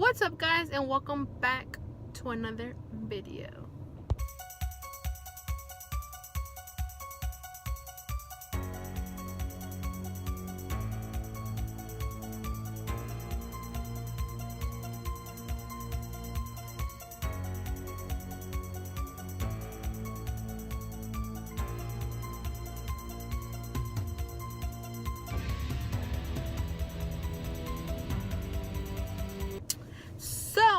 What's up, guys, and welcome back to another video.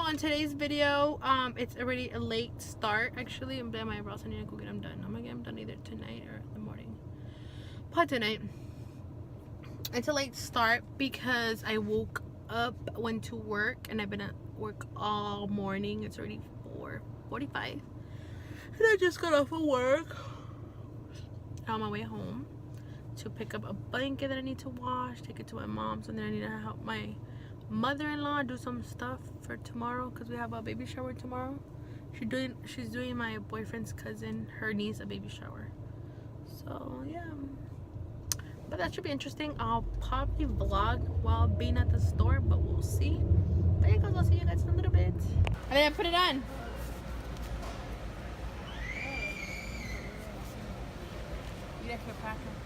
On today's video, it's already a late start. Actually, I'm done my eyebrows. I need to go get them done. I'm gonna get them done either tonight or in the morning, but tonight. It's a late start because I woke up, went to work, and I've been at work all morning. It's already 4:45, and I just got off of work on my way home to pick up a blanket that I need to wash, take it to my mom's, and then I need to help my mother-in-law do some stuff for tomorrow because we have a baby shower tomorrow. She's doing my boyfriend's cousin, her niece, a baby shower. So yeah, but that should be interesting. I'll probably vlog while being at the store, but we'll see. But yeah, guys, I'll see you guys in a little bit. And then I put it on. You have to pack it.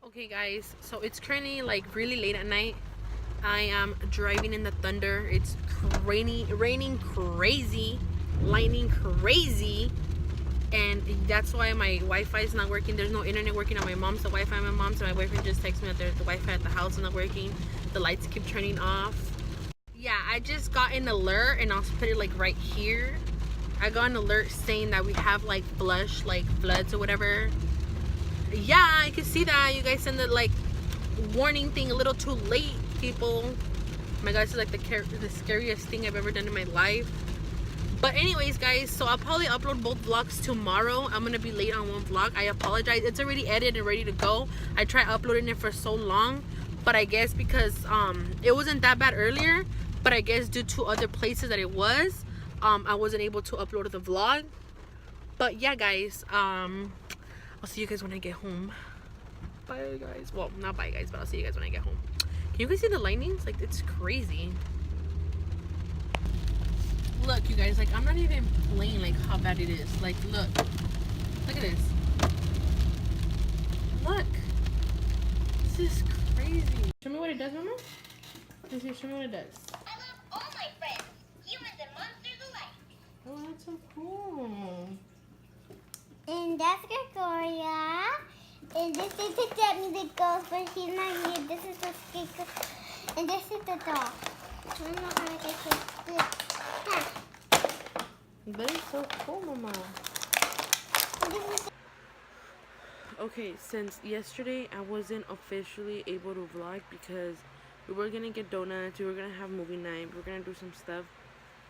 Okay guys, so it's currently like really late at night. I am driving in the thunder. It's raining crazy, lightning crazy, and that's why my Wi-Fi is not working. There's no internet working on my mom's Wi-Fi. My mom's and my boyfriend just texted me that the Wi-Fi at the house is not working. The lights keep turning off. Yeah, I just got an alert, and I'll put it like right here. I got an alert saying that we have like floods or whatever. Yeah, I can see that. You guys send the like warning thing a little too late, people. Oh my god, this is like the scariest thing I've ever done in my life. But anyways, guys, so I'll probably upload both vlogs tomorrow. I'm gonna be late on one vlog. I apologize. It's already edited and ready to go. I tried uploading it for so long, but I guess because it wasn't that bad earlier, but I guess due to other places that it was, I wasn't able to upload the vlog. But yeah, guys, I'll see you guys when I get home. Bye, guys. Well, not bye, guys, but I'll see you guys when I get home. Can you guys see the lightnings? Like, it's crazy. Look, you guys, like, I'm not even playing, like, how bad it is. Like, look. Look at this. Look. This is crazy. Show me what it does, Mama. Show me what it does. I love all my friends. Humans and monsters alike. Oh, that's so cool. And that's Gregoria. And this is the Demi that goes, but she's not here. This is the sticker. And this is the dog. I'm not gonna get this. That is so cool, Mama. Okay, since yesterday I wasn't officially able to vlog because we were gonna get donuts, we were gonna have movie night, we were gonna do some stuff,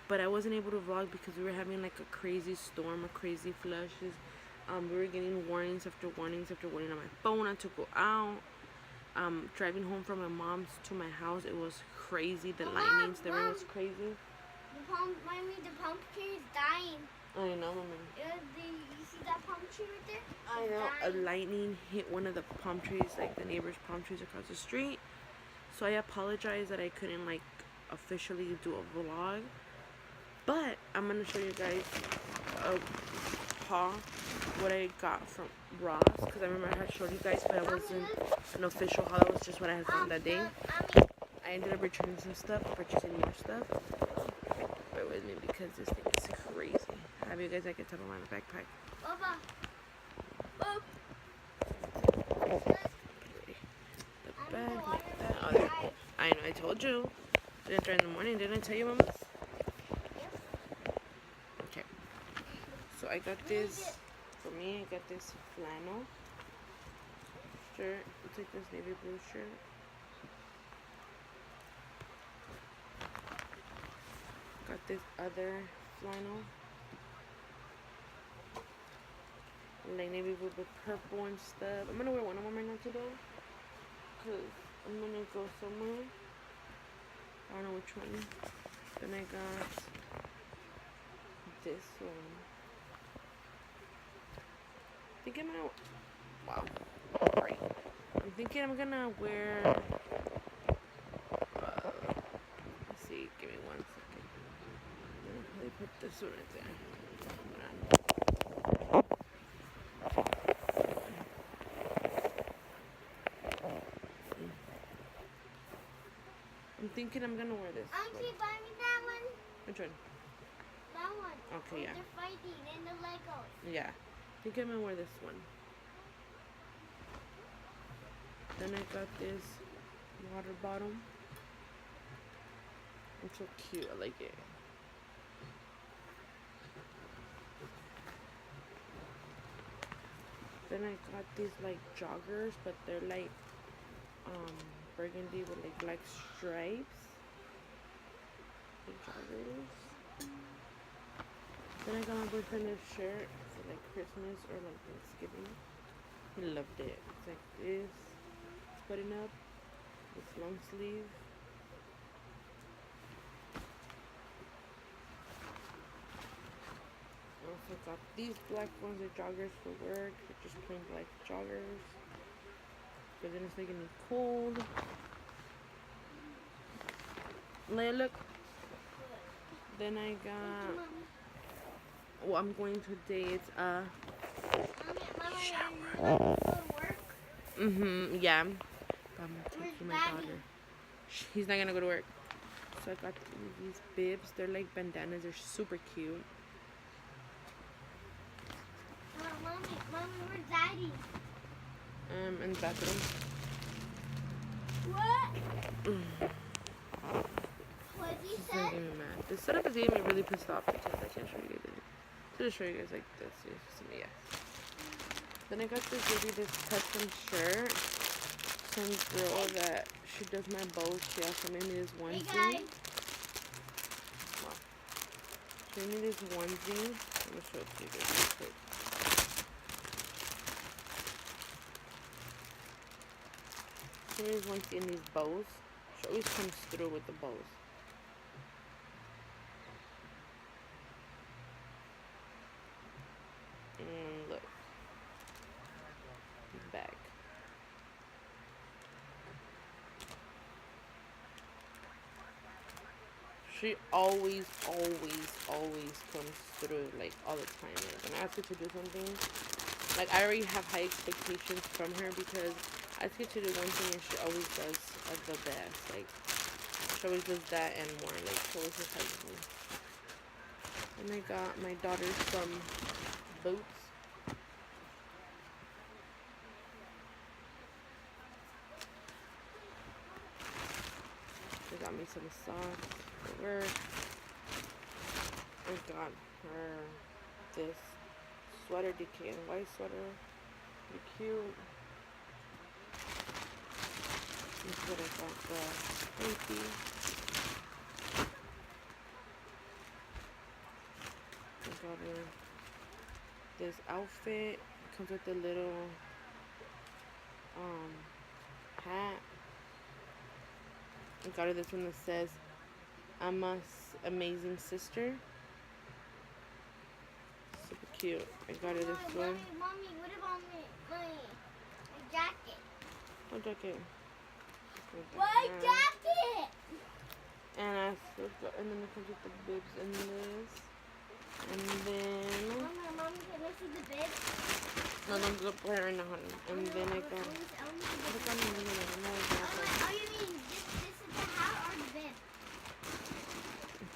but I wasn't able to vlog because we were having like a crazy storm, a crazy flushes. We were getting warnings after warnings after warning on my phone not to go out. Driving home from my mom's to my house, it was crazy. The lightnings, the rain was crazy. The palm tree is dying. I know, Mama. You see that palm tree right there? I know. A lightning hit one of the palm trees, like the neighbor's palm trees across the street. So I apologize that I couldn't like officially do a vlog, but I'm gonna show you guys a haul what I got from Ross, because I remember I had showed you guys, but it wasn't an official haul. It was just what I had found that day. I ended up returning some stuff, purchasing more stuff. Bear with me because this thing is crazy. I have you guys like a top of my backpack. Papa. The bag like that. Oh, there. I know, I told you. Didn't try in the morning. Didn't I tell you, Mama? Okay. So I got this. For me, I got this flannel shirt. It's like this navy blue shirt. Got this other flannel, like navy blue with purple and stuff. I'm gonna wear one of them right now today, cause I'm gonna go somewhere. I don't know which one. Then I got this one. I think I'm gonna. Wow. Sorry. I'm thinking I'm gonna wear. Let's see. Give me 1 second. I'm gonna probably put this one right there. I'm thinking I'm gonna wear this. Auntie, buy me that one. Which one? That one. Okay, yeah. They're fighting in the Legos. Yeah. I think I'm gonna wear this one. Then I got this water bottle. It's so cute. I like it. Then I got these like joggers, but they're like burgundy with like black stripes. The joggers. Then I got my boyfriend this shirt for like Christmas or like Thanksgiving. He loved it. It's like this. It's button up. It's long sleeve. I also got these black ones, they're joggers for work. They're just plain black joggers. But then it's making me cold. Leia, look. Then I got. Well, I'm going today. It's Mama, work? yeah. But I'm taking my daughter. He's not gonna go to work. So I got these bibs. They're like bandanas. They're super cute. Mommy, where's Daddy? In the bathroom. What? What did you This is say? making me mad. This setup is getting me really pissed off because I can't show you guys it. So just show you guys like this. Yes. Then I got this custom shirt. Some girl that she does my bows. She also made me this onesie. Hey guys. Wow. She made me this onesie. Let me show it to you guys real quick. She made this onesie in these bows. She always comes through with the bows. And look. Back. She always comes through, like, all the time. Like, when I ask her to do something, like, I already have high expectations from her because I ask her to do one thing and she always does the best. Like, she always does that and more. Like, she always surprises me. And I got my daughter some boots. She got me some socks for work. I got her this sweater, DK and white sweater. Pretty cute. This is what I got for Frankie. I got her this outfit. It comes with a little hat. I got her this one that says, "I'm a amazing sister." Super cute. I got her this one. Mommy, what about my jacket? What jacket? What jacket? And I still got, and then it comes with the bibs and this. And then Mommy, can I see the bib? no, don't go play right now, honey. And then I got. Oh, you mean this is the hat or the bib?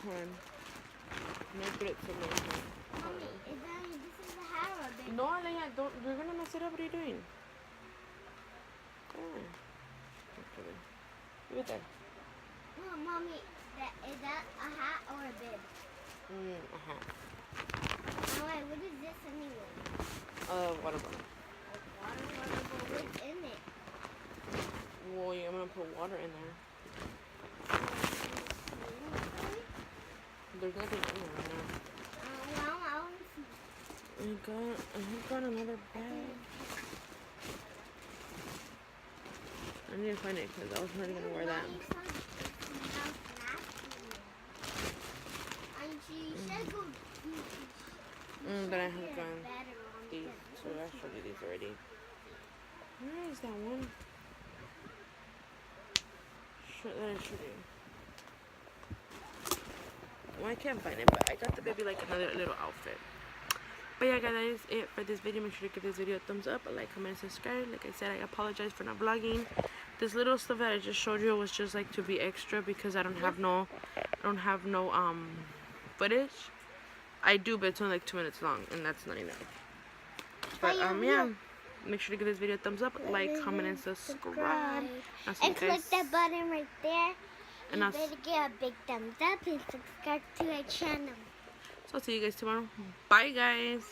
Hold on. Let me put it somewhere. Mommy, this is the hat or the bib? No, Alea, don't. You're gonna mess it up. What are you doing? Oh. Okay. Leave it there. No, Mommy, is that a hat or a bib? A hat. Oh, wait, what is this anyway? Water bottle. Water bottle, what's in it? Well, I'm gonna put water in there. There's nothing in there right now. Well, I want to see. I got another bag. I need to find it because I was already gonna wear that. And she said go Then I have gone these two. I showed you these already. Where is that one? That I showed you. Well, I can't find it, but I got the baby like another little outfit. But yeah, guys, that is it for this video. Make sure to give this video a thumbs up, a like, comment, and subscribe. Like I said, I apologize for not vlogging. This little stuff that I just showed you was just like to be extra because I don't have no footage. I do, but it's only like 2 minutes long, and that's not enough. But yeah, make sure to give this video a thumbs up, like, comment, and subscribe. And click that button right there. And you better give a big thumbs up and subscribe to our channel. So I'll see you guys tomorrow. Bye, guys.